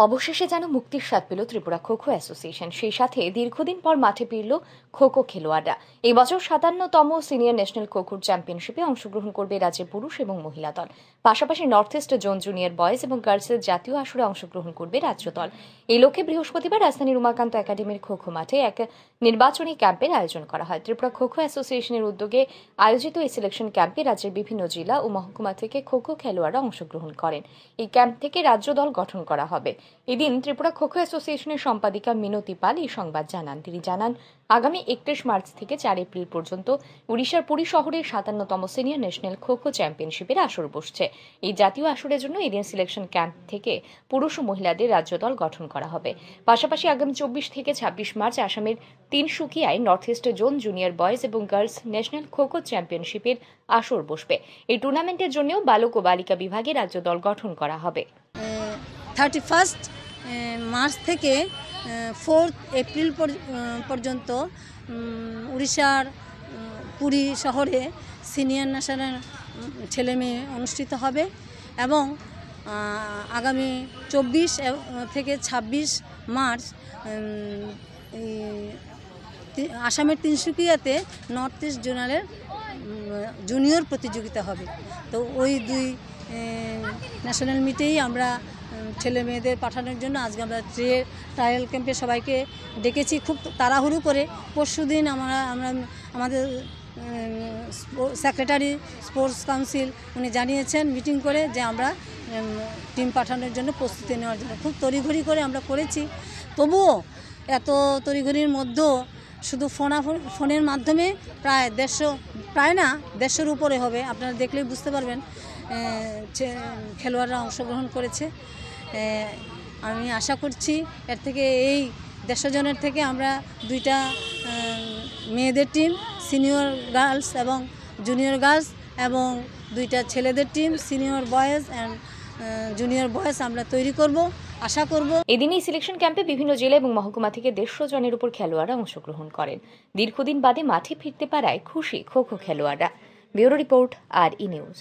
অবশেষে যেন মুক্তির স্বাদ পেল ত্রিপুরা খো খো অ্যাসোসিয়েশন। সেই সাথে দীর্ঘদিন পর মাঠে ফিরল খো খো খেলোয়াড়রা। এই বছর ৫৭তম সিনিয়র ন্যাশনাল খো খো চ্যাম্পিয়নশিপে অংশগ্রহণ করবে রাজ্যের পুরুষ এবং মহিলা দল। পাশাপাশি north East zone junior boys এবং গার্লসের জাতীয় আসরে অংশগ্রহণ করবে রাজ্য দল। এই লক্ষ্যে বৃহস্পতিবার রাজধানীর উমাকান্ত একাডেমির খো খো মাঠে এক নির্বাচনী ক্যাম্পের আয়োজন করা হয়। ত্রিপুরা খো খো অ্যাসোসিয়েশনের উদ্যোগে আয়োজিত এই সিলেকশন ক্যাম্পে রাজ্যের বিভিন্ন জেলা ও মহকুমা থেকে খো খো খেলোয়াড়রা অংশগ্রহণ করেন। এই ক্যাম্প থেকে রাজ্য দল গঠন করা হবে। এদিন ত্রিপুরা খো খো অ্যাসোসিয়েশনের সম্পাদিকা মিনতি পাল এই সংবাদ জানান। তিনি জানান, আগামী ৩১ মার্চ থেকে ৪ এপ্রিল পর্যন্ত উড়িষ্যার পুরী শহরে ৫৭তম সিনিয়র ন্যাশনাল খো খো চ্যাম্পিয়নশিপের আসর বসছে। এই জাতীয় আসরের জন্য এদিন সিলেকশন ক্যাম্প থেকে পুরুষ ও মহিলাদের রাজ্য দল গঠন করা হবে। পাশাপাশি আগামী ২৪ থেকে ২৬ মার্চ আসামের তিনসুকিয়ায় North East zone junior boys এবং গার্লস ন্যাশনাল খো খো চ্যাম্পিয়নশিপের আসর বসবে। এই টুর্নামেন্টের জন্যও বালক ও বালিকা বিভাগে রাজ্য দল গঠন করা হবে। 31 মার্চ থেকে 4 এপ্রিল পর্যন্ত উড়িষ্যার পুরী শহরে সিনিয়র ন্যাশনাল ছেলে মেয়ে অনুষ্ঠিত হবে এবং আগামী 24 থেকে 26 মার্চ আসামের তিনসুকিয়াতে নর্থ ইস্ট জোনালের জুনিয়র প্রতিযোগিতা হবে। তো ওই দুই ন্যাশনাল মিটেই আমরা ছেলে মেয়েদের পাঠানোর জন্য আজকে আমরা ট্রায়াল ক্যাম্পে সবাইকে ডেকেছি। খুব তাড়াহুড়ো করে পরশুদিন আমাদের সেক্রেটারি স্পোর্টস কাউন্সিল উনি জানিয়েছেন মিটিং করে যে আমরা টিম পাঠানোর জন্য প্রস্তুতি নেওয়ার জন্য খুব তড়িঘড়ি করে আমরা করেছি। তবুও এত তড়িঘড়ির মধ্যেও শুধু ফোনের মাধ্যমে প্রায় 150 উপরে হবে, আপনারা দেখলেই বুঝতে পারবেন খেলোয়াড়রা অংশগ্রহণ করেছে। আমি আশা করছি এর থেকে এই 150 জনের থেকে আমরা 2টা মেয়েদের টিম সিনিয়র গার্লস এবং জুনিয়র গার্লস এবং 2টা ছেলেদের team senior boys and junior boys আমরা তৈরি করব, আশা করব। এদিন এই সিলেকশন ক্যাম্পে বিভিন্ন জেলা এবং মহকুমা থেকে 150 জনের উপর খেলোয়াড়রা অংশগ্রহণ করেন। দীর্ঘদিন বাদে মাঠে ফিরতে পারায় খুশি খো খো খেলোয়াড়রা। ব্যুরো রিপোর্ট, আর ই নিউজ।